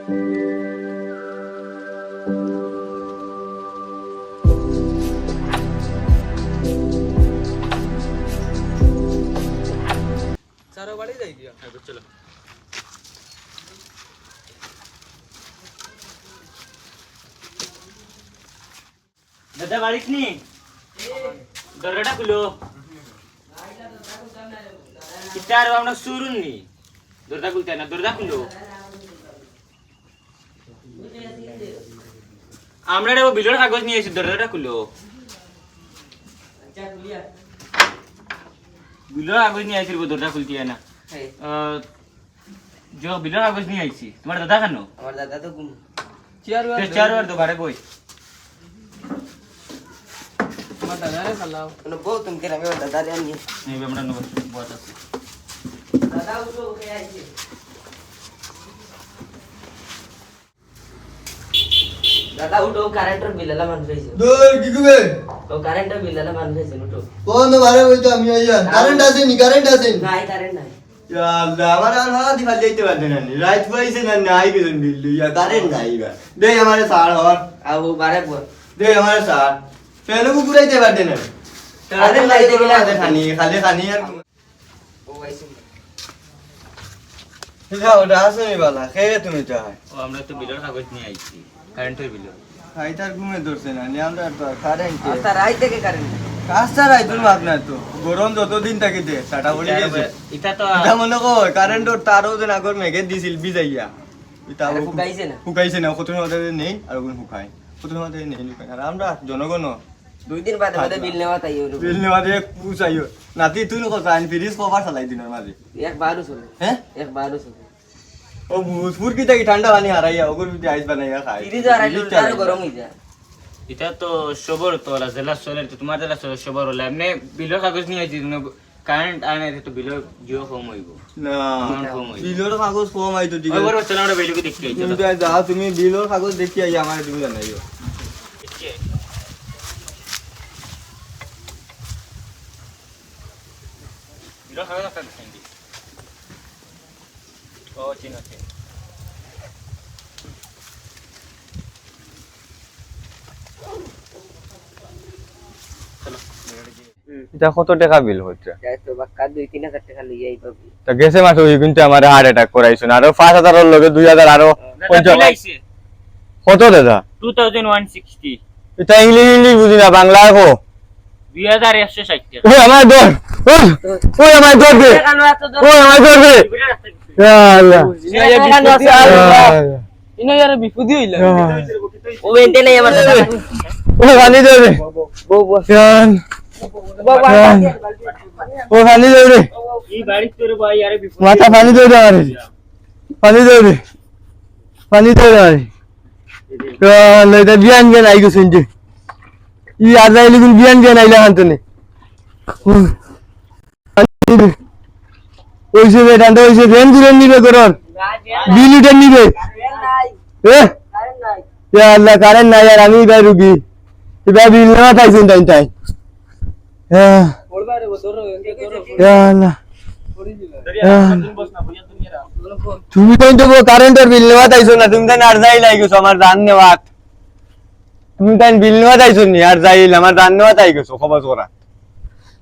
चारों बाड़ी जाई दिया चलो दादा बाड़ीत नी दरवाजा खुलो इतार वामना सुरून नी दरवाजा खुलता ना दरवाजा खुलो আমরা রে বিলের কাগজ নিয়ে এসে দরজাটা খুলো अच्छा खुलिया বিলের কাগজ নিয়ে আইছি দরজা খুলতি না जो बिलर कागज नहीं आई थी तुम्हारा दादा खानो हमारा दादा तो गुम चार बार दोबारा कोई हमारा दादा ने खलाओ तो बहुत तुम के रंगे दादा ले आनी नहीं बेमड़ा नो बहुत আছে दादा उसको के आई थी दादा उठो কারেন্টের বিললা মান রইছে দূর কি কবে তো কারেন্টের বিললা মান রইছে উঠো কোন বারে হইতো আমি আইয়া কারেন্ট আছে নি নাই কারেন্ট নাই ইয়া আল্লাহ আমার আর হাত দিবা যাইতে পারতে না নি রাত পাইছে না নাই গেছেন বিল ইয়া কারেন্ট নাই বা দে আমারে সার হওয়ার আবু বারে পর দে আমারে সার ফেলে কুকুরাইতে পারতে না কারেন্ট লাইতে গেলে আছে খানি খালি আর ও আইছে যাও রাসনি বালা খেয়ে তুমি চাই ও আমরা তো বিলর কাগজ নিয়ে আইছি কারেন্টের বিল খাইতার ঘুমে ধরছে না নি আমরা তো কারেন্ট আস্তা রাত থেকে কারেন্ট কাজটা রাইতুন আপনার তো গরম যতদিন থাকে দে সাটা বলি গেছে এটা তো এটা মনে কর কারেন্টর তারও যেন আগর মেঘে দিছিল বিজাইয়া এটা আরে শুকাইছে না কত মধ্যে নেই আর কোন শুকাই কত মধ্যে নেই শুকাই আর আমরা জনগণ দুই দিন বাদে বাদে বিল নেওয়া তাই হলো বিল নেওয়াতে পুচাইও নাতি তুই নকর আইন ফ্রিজ কভার চালাই দিনের মাঝে এক বারো চলে হ্যাঁ এক বারো চলে ও ভূতপুর কি থাকি ঠান্ডা পানি হারাইয়া ওগুর ভিতরে আইস বানাইয়া খাই ফ্রিজ আর আরো গরম হয়ে যায় এটা তো সবর তো ওরা জেলা চলে তো তোমার জেলা চলে সবর হলে এমনি বিলর কাগজ নিয়ে আইছি তুমি কারেন্ট আনে তো বিলর জিও কম হইব না কম হইব বিলর কাগজ কম আইতো ঠিক ওই বড় চলে আমরা বিলকে দেখতে আইছি তুমি যাও তুমি বিলর কাগজ দেখি আইয়া আমার তুমি জানাইও বিলর কাগজ একটা দেখেন ও চিন আছে এটা কত টাকা বিল হচ্ছে তো বাক্কা 2-3 হাজার টাকা লইয়া আইবা তা গেছে মাসে ওই কিন্তু আমার হার্ট অ্যাটাক করাইছেন আরো 5000 এর লগে 2000 আরো 50 কত দাদা 2160 এটা ইংলিশ বুঝি না বাংলা কো 2160 ওই আমার দর ওই আমার দর দে ওই আমার দর দে ইয়া আল্লাহ ইনা यार বিপদি হইলা ও এন্টে নাই আমার দাদা ও পানি দে রে বউ বউ জান ও পানি দে রে এই বাড়ি তোরে ভাই আরে বিপদ মাথা পানি দে রে আরে পানি দে রে পানি দে রে আরে এটা বিয়ান বিয়ান আই গেছেন যে ই আজাইলি গুন বিয়ান বিয়ান আইলা হান্তনে ওইসে বেটান্ড ওইসে রেন দিলেন নিবে করন বিল উঠে নিবে এ ইয়া আল্লাহ কারেন্ট নাই আর আমি ভাই রুগী এবার বিল না পাইছেন তাই তাই হ্যাঁ বলবারে বদর ইয়া আল্লাহ তুমি তো কারেন্টের বিল নেওয়া তাইছো না তুমি তাই আর যাই লাগেছো আমার জান নেওয়া তুমি তাই বিল নেওয়া তাইছো নি আর যাইল আমার জান নেওয়া তাই গেছো খবর করা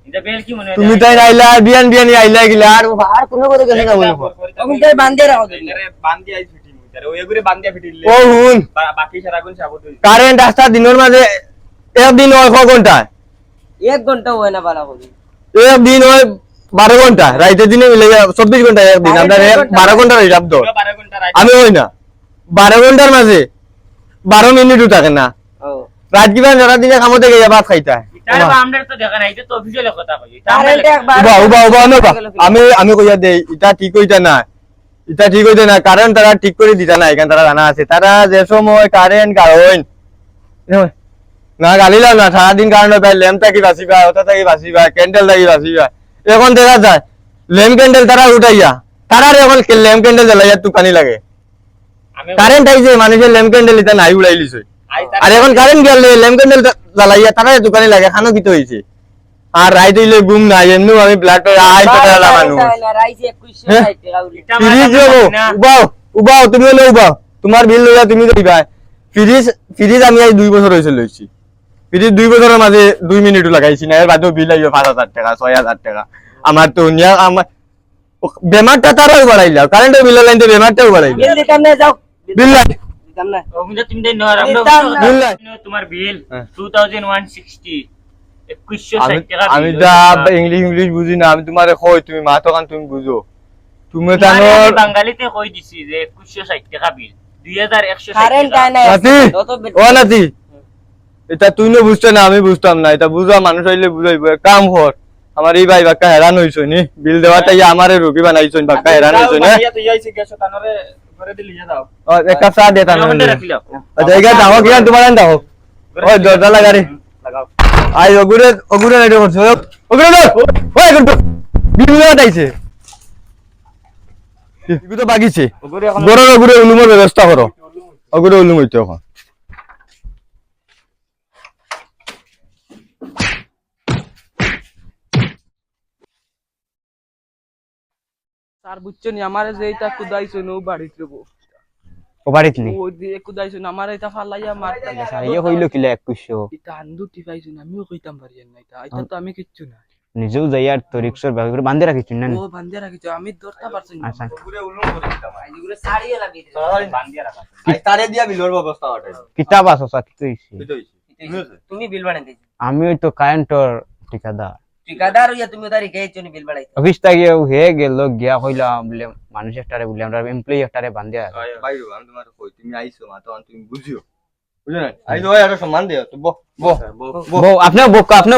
এটা বেল কি মনে তুমি তাই আইলা বিয়ান বিয়ান আইলা গিলা আর কোন করে গেছে না বলো তখন তাই বান্ধে রাখো আরে বান্দি আই ফিটিং আরে ওই গুরে বান্দিয়া ফিটিলে ও হুন বাকি সারা গুণ সাবত কারেন্ট আসতা দিনের মাঝে একদিন হয় ক ঘন্টা 1 ঘন্টা হয় না বালা করি একদিন হয় 12 ঘন্টা রাইতে দিনে মিলে 24 ঘন্টা একদিন আমরা 12 ঘন্টা হিসাব দাও 12 ঘন্টা রাত আমি হই না 12 ঘন্টার মাঝে 12 মিনিটও থাকে না ও রাত কিবা সারা দিনে কামতে গিয়ে ভাত খাইতা তার আমরা তো দেখা নাই তো অফিসিয়াল কথা কই কারেন্ট একবার আমি কইয়া দেই এটা ঠিক হইতা না এটা ঠিক হইতা না কারণ তারা ঠিক করে দিতা না এখান তারা জানা আছে তারা যে সময় কারেন্ট গাড়ইন না গালিলাম না সারাদিন কারেন্ট পাই ল্যাম্প থাকি বাঁচিবা ওটা থাকি বাঁচিবা ক্যান্ডেল থাকি বাঁচিবা এখন দেখা যায় ল্যাম্প ক্যান্ডেল তারা উঠাইয়া তারা এখন ল্যাম্প ক্যান্ডেল জ্বালাইয়া তুকানি লাগে কারেন্ট আইছে মানুষের ল্যাম্প ক্যান্ডেল এটা নাই উড়াই লিছে আর এখন কারেন্ট গেলে ল্যাম্প ক্যান্ডেল জ্বালাইয়া তারা দোকানে লাগে খানো কিতো হইছে আর রাইত হইলে ঘুম নাই এমনি আমি ব্লাড আই পেটা লাগানো রাইছে 2160 টাকা উলি ফ্রিজ যাবো উবাও তুমি হলে উবাও তোমার বিল লইয়া তুমি দিবা ফ্রিজ ফ্রিজ আমি আজ 2 বছর হয়েছে লইছি ফ্রিজ 2 বছরের মাঝে 2 মিনিটও লাগাইছি না এর বাদেও বিল আইও 5,000 টাকা 6,000 টাকা আমার তো নিয়া আমার বেমারটা তারাও বাড়াইলা কারেন্টের বিল লাইনতে বেমারটাও বাড়াইলা বিল দিতাম না যাও বিল নাই দিতাম না ওগুলো তুমি দেন না বিল নাই তোমার বিল হ্যাঁ। 2160 2160 টাকা আমি bill যা হইছে। ইংলিশ বুঝি না আমি তোমারে কই তুমি মা তখন তুমি বুঝো তুমি তোমারে জানো আমি বাঙালিতে কই দিছি যে 2160 টাকা বিল 2160 কারেন্ট টাকা আয় না নাতি যত বিল ও নাতি এটা তুই না বুঝতে না আমি বুঝতাম না এটা বুঝা মানুষ হইলে বুঝাইব এক কাম কর আমার এই ভাই বাক্কা হেরান হইছো নি বিল দেওয়াটাই আমারে রোগী বানাইছো বাক্কা হেরান হইছো না ও এক কাপ চা দে তানো ওখানে রাখিলাও জায়গা দাও কি তোমার আন দাও ওই দরজা লাগা রে লাগাও আই ওগুরে নাই করছো ওগুরে দাও ওই কিন্তু বিল দেওয়াটাইছে এগুলো তো বাগিছে ওগুলো এখন ওগুরে উলুমের ব্যবস্থা করো ওগুরে উলুম হইতো এখন স্যার বুঝছেন আমার যে এটা কুদাইছো নো বাড়িতে রবো ও বাড়িত নি ওই দিয়ে কুদাইছো আমার এটা ফালাইয়া মারতা সারিয়ে হইলো কিলা 2100 এটা আন্দু টিপাইছো না আমিও কইতাম পারি না এটা তো আমি কিচ্ছু না নিজেও যাই আর তো রিক্সার ব্যাগ করে বাঁধে রাখিছ না ও বান্ধে রাখিছো আমি ধরতে পারছি না আচ্ছা এগুলো সারিয়ে লাগি বান্ধিয়া রাখা তারে দিয়া বিলর ব্যবস্থা হটাই কিতাব আছে স্যার কি কইছি তুমি বিল বানাই দিছো আমি ওই তো কারেন্টর ঠিকাদার ঠিকাদার হইয়া তুমি তারি গেছো নি বিল বানাইছো অফিস থেকে হে গেল গিয়া কইলাম বলে মানুষ একটারে বলে আমরা এমপ্লয়ি একটারে বান্ধিয়া বাইরো আমি তোমার কই তুমি আইছো মা তখন তুমি বুঝিও বুঝো না আইছো ভাই আর সম্মান দিও তো বো বউ আপনিও বক্কা আমি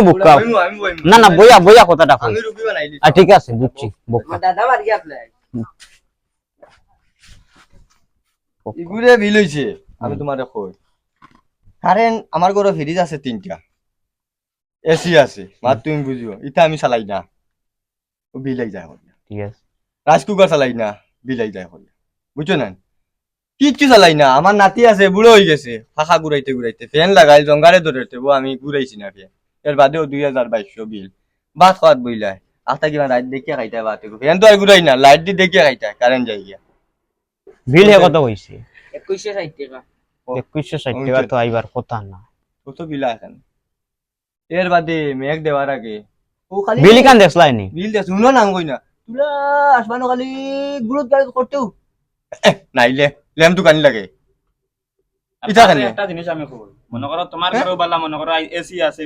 না না বইয়া বইয়া কথাটা কই আমি রুগী বানাই দিছি ঠিক আছে বুঝছি বক্কা দাদা বাড়ি আপনি ইগুরে বিল হইছে আমি তোমারে কই কারেন্ট আমার ঘরে ফ্রিজ আছে 3টা এসি আছে মা তুমি বুঝিও এটা আমি চালাই না ও বিলাই যায় হল ঠিক আছে রাইস কুকার চালাই না বিলাই যায় হল বুঝছো না কিচ্ছু চালাই না আমার নাতি আছে বুড়ো হয়ে গেছে ফাঁকা ঘুরাইতে ফ্যান লাগাই জঙ্গারে ধরেতে ও আমি ঘুরাইছি না ফ্যান এর বাদেও 2200 বিল ভাত খাওয়াত বইলাই আটা কিবা রাত দেখিয়া খাইতে ভাত ফ্যান তো আর ঘুরাই না লাইট দি দেখিয়া খাইতে কারেন্ট যাই গিয়া বিল হে কত হইছে 2160 টাকা 2160 টাকা তো আইবার কথা না কত বিল আছে এর বাদে মেঘ দেওয়ার আগে ও খালি বিল কান দেখলাই নি বিল দে শুনো না কই না তুলা আসবানো খালি গুরুত গাড়ি করতেও নাইলে লেম তো কানি লাগে ইটা কানি একটা জিনিস আমি কই মনে করো তোমার ঘরেও বালা মনে করো এসি আছে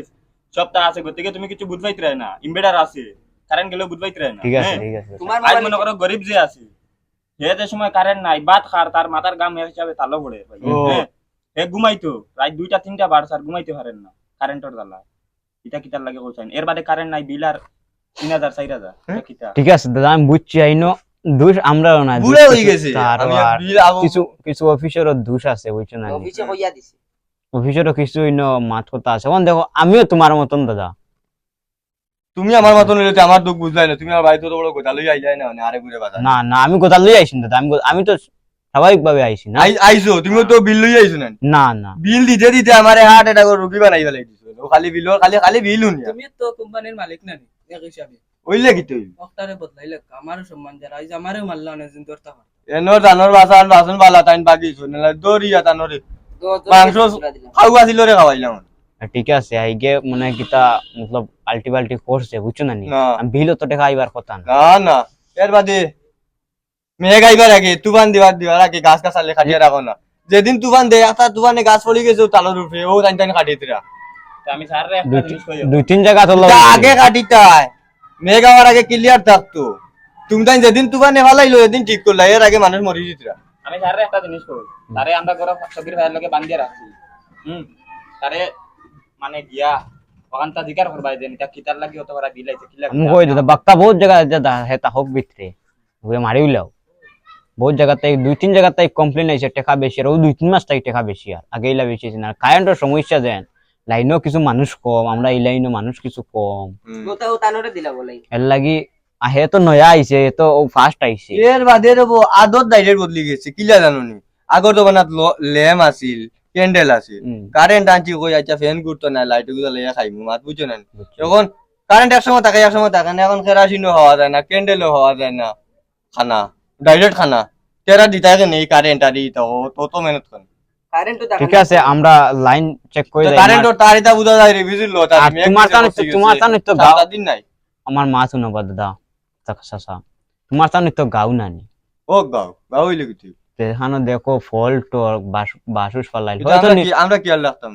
সবটা আছে গতিকে তুমি কিছু বুঝবাইতে রাই না ইনভার্টার আছে কারেন্ট গেলেও বুঝবাইতে রাই না ঠিক আছে হ্যাঁ? ঠিক আছে তোমার আজ মোবাইল মনে করো গরিব যে আছে যে সময় কারেন্ট নাই বাত খার তার মাথার গাম এর হিসাবে তালো পড়ে ভাই ও। হ্যাঁ এ ঘুমাইতো রাত 2টা 3টা বার স্যার ঘুমাইতে পারেন না কারেন্টর জ্বালা এটা কিতার লাগে কইছেন এর বাদে কারেন্ট নাই বিল আর 3000 4000 এটা কিতা ঠিক আছে দাদা আমি বুঝছি আইনো দোষ আমরাও না বুড়ো হয়ে গেছে তারও আমি আর বিল আগো কিছু কিছু অফিসেরও দোষ আছে বুঝছো না অফিসে কইয়া দিছি অফিসেরও কিছু ইনো মাত কথা আছে এখন দেখো আমিও তোমার মতন দাদা তুমি আমার মতন হইলে আমার দুঃখ বুঝলাই না তুমি আমার বাড়িতে তো বড় কথা লই আইলাই না মানে আরে ঘুরে বাজার না না আমি কথা লই আইছি দাদা আমি তো স্বাভাবিক ভাবে আইছি না আইছো তুমি তো বিল লই আইছো না না না বিল দিতে দিতে আমারে হার্ট অ্যাটাক রোগী বানাই ফেলাই দিছো ও খালি বিল খালি বিল উনিয়া তুমি তো কোম্পানির মালিক না নি এক হিসাবে ওইলে কি তুই অক্টারে বদলাইলে আমারও সম্মান যারা আইজ আমারও মারলা না জিন ধরতে পারে এনর জানর বাসন বালা তাইন বাকি শুনে না দরিয়া তানরে মাংস খাওয়া ছিল রে খাওয়াইলাম ঠিক আছে আইগে মানে কিতা মতলব আলটি করছে বুঝছো না নি না। আমি বিল তো টাকা আইবার কথা না না না এর বাদে মেঘ আইবার আগে তুফান দিবার আগে গাছ গাছালে খাটিয়ে রাখো না যেদিন তুফান দেয় একটা তুফানে গাছ পড়ে গেছে তালোর উপরে ও টাইন টাইন কাটিয়ে দিরা তা আমি স্যার একটা জিনিস কই দুই তিন জায়গা তো তা আগে কাটিতাই মেঘ আওয়ার আগে ক্লিয়ার থাকতো তুমি তাই যেদিন তুফানে ফালাইলো এদিন ঠিক করলা এর আগে মানুষ মরে যেতরা আমি স্যার একটা জিনিস কই তারে আমরা করে সবির ভাইয়ের লগে বান্ধিয়া রাখছি তারে মানে গিয়া ওখানটা জিকার করবাই দেন এটা কিতার লাগি অত করা বিলাইছে কি লাগে আমি কই দাদা বাক্তা বহুত জায়গা দাদা হেতা হোক ভিতরে ঘুরে মারি উলাও বহুত জায়গাতে দুই তিন জায়গাতে কমপ্লেন আইছে টাকা বেশি আর ও 2-3 মাস তাই টাকা বেশি আর আগে ইলা বেশি না কারেন্টের সমস্যা দেন লাইনও কিছু মানুষ কম আমরা এই লাইনও মানুষ কিছু কম গোটাও তানরে দিলা বলাই এর লাগি আহে তো নয়া আইছে তো ও ফার্স্ট আইছে এর বাদে রবো আদত ডাইরেক্ট বদলি গেছে কিলা জানোনি আগর জমানাত ল্যাম্প আছিল ক্যান্ডেল আছিল কারেন্ট আনছি কই আচ্ছা ফ্যান ঘুরতো না লাইট গুলো লইয়া খাইমু মাত বুঝছো না এখন কারেন্ট এক সময় থাকে না এখন কেরাসিনও হওয়া যায় না ক্যান্ডেলও হওয়া যায় না খানা ডাইরেক্ট খানা তেরা দিতা কেন এই কারেন্ট আর ই তো মেহনত করেন কারেন্ট তো ঠিক আছে আমরা লাইন চেক করে দেই কারেন্ট তার এটা বুঝা যায় রে বুঝলো তার আর তোমার তানে তো গাও দিন নাই আমার মা শুনো দাদা চাচা তোমার তানে তো গাও নানি ও গাও হইলে কি এখানে দেখো ফল টল বাসুস ফালাইল আমরা কি আর রাখতাম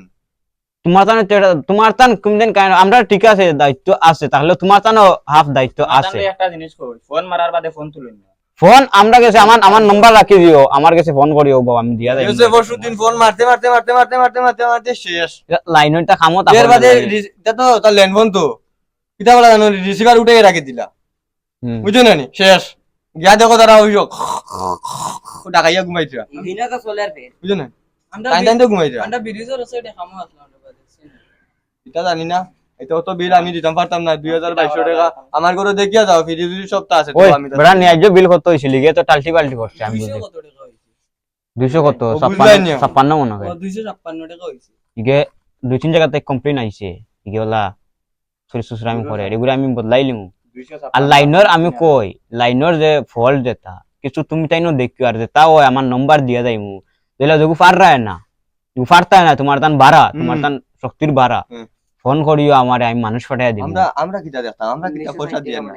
তোমার তান কোনদিন আমরা ঠিক আছে দায়িত্ব আছে তাহলে তোমার তানও হাফ দায়িত্ব আছে একটা জিনিস কই ফোন মারার বাদে ফোন তুলুন না ফোন আমরা কাছে আমার নাম্বার রাখি দিও আমার কাছে ফোন করিও বাবা আমি দিয়া যাই ইউসুফ পরশুদিন ফোন মারতে শেষ লাইনটা খামো এর বাদে এটা তো তার ল্যান্ডফোন তো কিটা বলা জানো রিসিভার উঠে রাখি দিলা বুঝছো না নি শেষ গিয়া দেখো তারা হইছো ডাকাইয়া ঘুমাইছে ইভিনা তো সোলার ফের বুঝছো না আমরা টাইম তো ঘুমাইছে আমরা ব্রিজের ওসে খামো আসলাম এটা জানি না এটা তো বিল আমি দিতাম পারতাম না 2200 টাকা আমার ঘরে দেখিয়া যাও ফ্রি যদি সপ্তাহ আছে তো ওই আমি বড় নিয়াজ বিল কত হইছিল গিয়ে তো টাল্টি পাল্টি করছে আমি বুঝি 200 কত 56 মনে হয় 256 টাকা হইছে ইগে দুই তিন জায়গাতে কমপ্লেইন আইছে ইগে ওলা সরি সুসরামি করে এগুলো আমি বদলাইলিম আর লাইনার আমি কই লাইনার যে ফল্ট যেটা কিছু তুমি তাইনো দেখিও আর যেটা ওই আমার নাম্বার দিয়া যাইমু তাহলে যগু ফার রায় না যগু ফারতা না তোমার তান বাড়া তোমার তান শক্তির বাড়া ফোন করিও আমারে আমি মানুষ পাঠাইয়া দিমু আমরা কিটা দেখতাম আমরা কিটা পয়সা দিয়ে না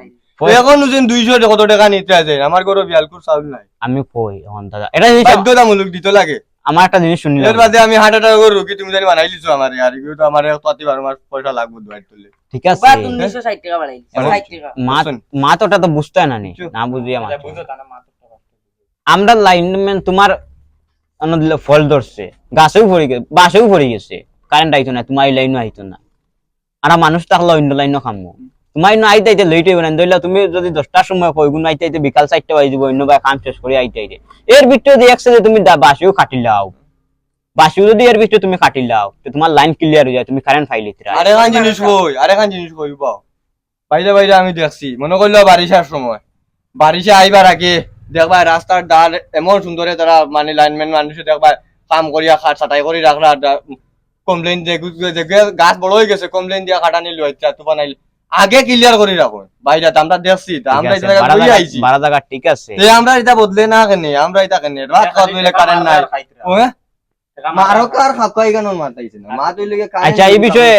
এখন যেন 200 কত টাকা নিতে আছে আমার ঘরে বিয়ালকুর চাউল নাই আমি কই এখন দাদা এটা বাধ্যতামূলক দিতে লাগে আমার একটা জিনিস শুনলাম এর বাদে আমি 100 টাকা রুকি তুমি জানি বানাই লিছো আমারে আর এগুলো তো আমারে প্রতিবার আমার পয়সা লাগবে দুয়ার তুলে ঠিক আছে বা 1960 টাকা বানাই 60 টাকা মা তোটা তো বুঝতে না নি না বুঝি আমার বুঝো তানা মা তো আমরা লাইনম্যান তোমার ফল ধরছে গাছেও পড়ে গেছে বাসেও পড়ে গেছে কারেন্ট আইতো না তোমার লাইনও আইতো না আর মানুষ থাকলে অন্য লাইনও খামো তোমার আইতে আইতে লেট হইব না ধরলে তুমি যদি 10টার সময় কই গুণ আইতে আইতে বিকাল 4টা বাজে দিব অন্য ভাই কাম শেষ করে আইতে আইতে এর ভিতরে দিয়ে একসাথে তুমি বাসেও কাটি লাও বাসেও যদি এর ভিতরে তুমি কাটি লাও তো তোমার লাইন ক্লিয়ার হয়ে যায় তুমি কারেন্ট ফাইল দিতে আরেকখান জিনিস কই বাও বাইরে আমি দেখছি মনে করলো বারিশার সময় বারিশা আইবার আগে দেখবা রাস্তার ধার এমন সুন্দরে তারা মানে লাইনম্যান মানুষে দেখবা কাম করিয়া খাট ছাটাই করে রাখলা কমপ্লেইন দেখে গাছ বড় হয়ে গেছে কমপ্লেইন দিয়া কাটানি লইছা তো বানাইল আগে ক্লিয়ার করে রাখো বাইরে আমরা দেখছি আমরা এটা বই আইছি বারা জায়গা ঠিক আছে তে আমরা এটা বদলে না কেনে আমরা এটা কেনে রাত কাজ হইলে কারেন্ট নাই ও মারো কার খাকাই কেন মারতাইছে না মা তুই লাগে আচ্ছা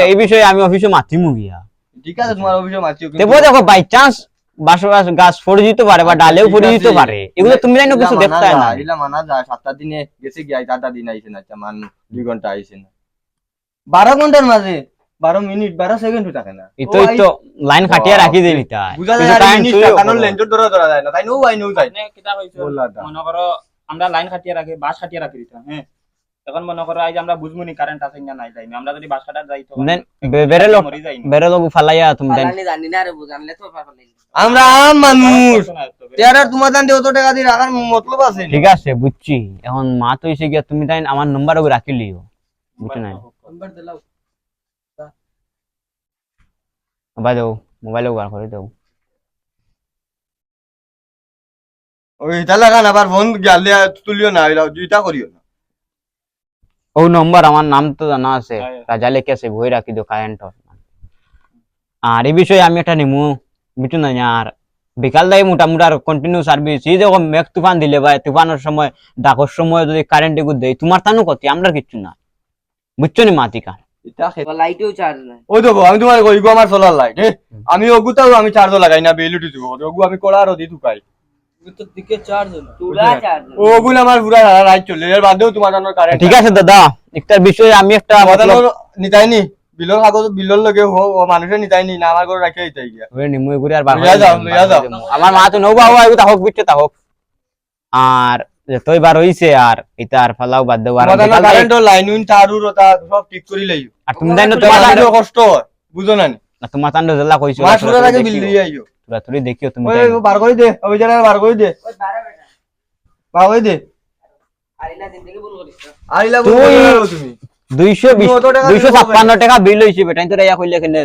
এই বিষয়ে আমি অফিসে মাতিমু গিয়া ঠিক আছে তোমার অফিসে মারছিও দেখো দেখো বাই চান্স বাসবাস গাছ পড়ে যেতে পারে বা ডালেও পড়ে যেতে পারে এগুলো তুমি জানো কিছু দেখতে না এলা মানা যায় 7টা দিনে গেছে গিয়া 4টা দিন আইছে না মান 2 ঘন্টা আইছে না 12 ঘন্টার মাঝে 12 মিনিট 12 সেকেন্ড থাকে না ইতো লাইন কাটিয়া রাখি দেই নিতা বুঝা যায় আর মিনিট কারণ লেন্ডর ধরা যায় না তাই নো ভাই নো যায় মানে কিটা হইছে মনে করো আমরা লাইন কাটিয়ে রাখি বাস কাটিয়ে রাখি দিতাম হ্যাঁ এখন মনে করো আজ আমরা বুঝমুনি কারেন্ট আছে না নাই যাইনি আমরা যদি বাস কাটার যাই তো বেরে লোক ফালাইয়া তুমি দেন জানি না রে বুঝানলে তো পারলে আমরা আম মানুষ তেরা তোমার দান অত টাকা দিয়ে রাখার মতলব আছে ঠিক আছে বুঝছি এখন মা তো এসে গিয়া তুমি তাই আমার নাম্বারও রাখি লিও বুঝছ না নাম্বার দিলাও বাই দাও মোবাইলে বার করে দাও ওই তা লাগান আবার ফোন গালে তুলিও না হইলাও দুইটা করিও না ও নম্বর আমার নাম তো জানা আছে রাজা লেখে আছে বই রাখি দিও কারেন্ট আর এই বিষয়ে আমি একটা নিমু বুঝছো না আর বিকাল দায় মোটামুটি আর কন্টিনিউ সার্ভিস এই যখন মেঘ তুফান দিলে ভাই তুফানের সময় ডাকর সময় যদি কারেন্ট এগুলো দেয় তোমার তানু কত আমরা কিচ্ছু না বুঝছো নি মাতিকা লাইটেও চার্জ নাই ওই দেখো আমি তোমার ওইগো আমার সোলার লাইট আমি ওগুতাও আমি চার্জও লাগাই না বিল উঠে দিব ওগু আমি কোড়ারও দি ঢুকাই তো দিকে চার্জ হলো তুলা চার্জ ওগুলো আমার পুরা রাইট চলে এর বাদেও তোমার জন্য কারেন্ট ঠিক আছে দাদা একটা বিষয়ে আমি একটা নিতাইনি বিলর কাগজ বিলর লগে হো ও মানুষে নিতাইনি না আমার ঘরে রাখি আইতাই গিয়া ওই নিমুই করে আর বার লইয়া যাও আমার মা তো নৌবা হওয়া এগুলো হোক বিটে তা হোক আর যতই বার হইছে আর এটা আর ফালাও বাদ দেও আর কারেন্ট লাইন তারুর ওটা সব ঠিক করি লাইও আর তুমি জানো তোমার কষ্ট বুঝো না তোমার তান্ড জেলা কইছো মা সুরার আগে বিল দিয়ে আইও তোরা তুই দেখিও তুমি ওই বার করে দে ওই জায়গা বার করে দে ওই 12 বেটা বা ওই দে আরিলা জিন্দেগি বল করিস না আইলা বল তুমি 256 টাকা বিল হইছে বেটা তো ইয়া কইলে কেন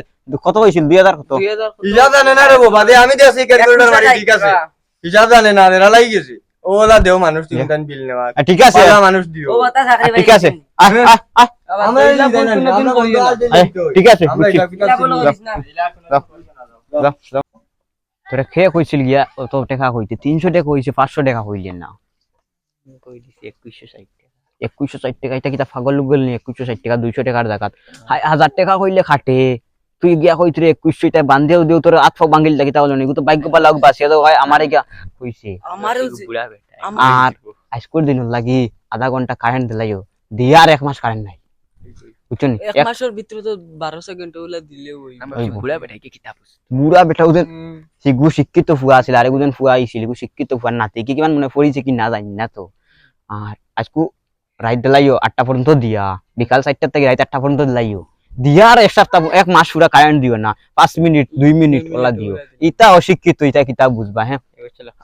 কত হইছিল 2000 কত 2000 হিসাব জানে না রে বাবা আমি দেখছি ক্যালকুলেটর মারি ঠিক আছে হিসাব জানে না এরা লাগি গেছে ওলা দেও মানুষ তিন টান বিল নেওয়া ঠিক আছে মানুষ দিও ও বাতা চাকরি ভাই ঠিক আছে আমরা ঠিক আছে বল করিস না তোরা খেয়ে কইছিল গিয়া অত টাকা কইতে 300 টাকা কইছে 500 টাকা কইলেন না কই দিছি 2160 টাকা 2160 টাকা এটা কিটা পাগল লোক গেল নি 2160 টাকা 200 টাকার জাকাত 1000 টাকা কইলে খাটে তুই গিয়া কই তুই 2100 টাকা বান্ধিও দিও তোর আতফা বাঙ্গিল লাগি তাহলে নি তো ভাগ্য পালা বাসিয়া দাও হয় আমারে গিয়া কইছে আমারও বুড়া বেটা আর আজকের দিন লাগি আধা ঘন্টা কারেন্ট দিলাইও দিয়ার এক মাস কারেন্ট নাই বুঝছেন এক মাসের ভিতরে তো 12 সেকেন্ড ওলা দিলে ওই বুড়া বেটা কি কিতাব বুড়া বেটা ওদের সিগু শিক্ষিত ফুয়া আছিল আর একজন ফুয়া আইছিল শিক্ষিত ফুয়ার নাতি কি কিমান মনে পড়িছে কি না জানি না তো আর আজকু রাত দিলাইও 8টা পর্যন্ত দিয়া বিকাল 4টা থেকে রাত 8টা পর্যন্ত দিলাইও দিয়ার এক সপ্তাহ এক মাস পুরা কারেন্ট দিও না 5 মিনিট 2 মিনিট ওলা দিও ইটা অশিক্ষিত ইটা কিতাব বুঝবা হ্যাঁ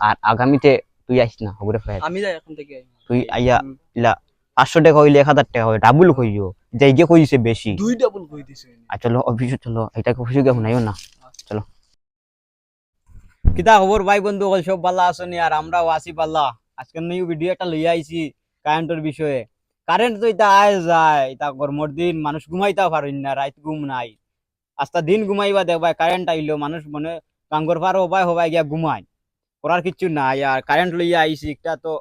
আর আগামীতে তুই আইস না হবরে ফেল আমি যাই এখন থেকে তুই আইয়া ইলা 500 টাকা হইলে 1000 টাকা হয় ডাবল কইও যাই গিয়ে কইছে বেশি দুই ডাবল কই দিছে আর চলো অফিসে চলো এটাকে অফিসে গিয়ে শুনাইও না চলো কিতা খবর ভাই বন্ধু সব ভালো আছেন আর আমরাও আছি ভালো আজকে নিউ ভিডিও একটা লইয়া আইছি কারেন্টের বিষয়ে কারেন্ট তো এটা আয় যায় এটা গরমর দিন মানুষ ঘুমাইতা পারেন না রাত ঘুম নাই আস্তা দিন ঘুমাইবা দেখবা কারেন্ট আইলো মানুষ মনে কাঙ্গর পার হবাই হবাই গিয়া ঘুমায় করার কিছু নাই আর কারেন্ট লইয়া আইছি একটা তো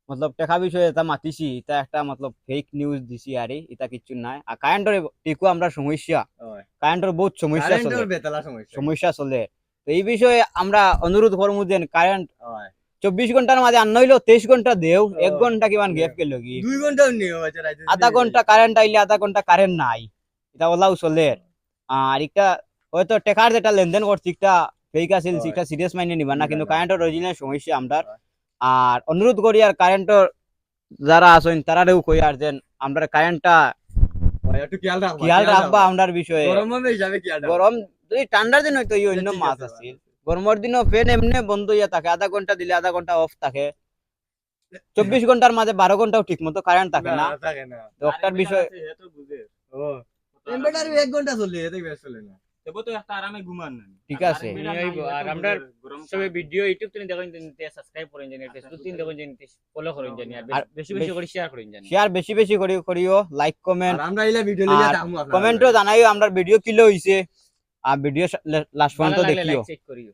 মতলব টেকা বিষয়ে এটা মাতিছি এটা একটা মতলব ফেক নিউজ দিছি আর এটা কিছু নাই আর কারেন্টের টিকু আমরা সমস্যা কারেন্টের বহুত সমস্যা চলে সমস্যা চলে তো এই বিষয়ে আমরা অনুরোধ করবো যে কারেন্ট 24 ঘন্টার মাঝে আর নইলো 23 ঘন্টা দেও 1 ঘন্টা কিমান গ্যাপ কে লগি 2 ঘন্টাও নিও আধা ঘন্টা কারেন্ট আইলে আধা ঘন্টা কারেন্ট নাই এটা ওলাও চলে আর একটা হয়তো টেকার যেটা লেনদেন করছি একটা ফেক আছিল সেটা সিরিয়াস মাইনে নিবা না কিন্তু কারেন্টের অরিজিনাল সমস্যা আমরা আর অনুরোধ করি আর কারেন্টের যারা আছেন তারাও কই আর যেন আমরা কারেন্টটা একটু খেয়াল রাখবা আমরার বিষয়ে গরমের হিসাবে কি আদা গরম যদি ঠান্ডার দিন হয়তো এই অন্য মাছ আছে গরমের দিনও ফ্যান এমনি বন্ধ হইয়া থাকে আধা ঘন্টা দিলে আধা ঘন্টা অফ থাকে 24 ঘন্টার মাঝে 12 ঘন্টাও ঠিক মতো কারেন্ট থাকে না তো একটার বিষয় ইনভার্টার 1 ঘন্টা চলে এতে বেশ চলে না তবে তো একটা আরামে ঘুমান না ঠিক আছে আর আমরা সবে ভিডিও ইউটিউব থেকে দেখেন যে সাবস্ক্রাইব করেন জানি ফেসবুক থেকে দেখেন জানি ফলো করেন জানি আর বেশি বেশি করে শেয়ার করেন জানি শেয়ার বেশি বেশি করিও লাইক কমেন্ট আর আমরা ইলা ভিডিও লইয়া থাকমু আপনারা কমেন্টও জানাইও আমরা ভিডিও কিলো হইছে আর ভিডিও লাস্ট পর্যন্ত দেখিও চেক করিও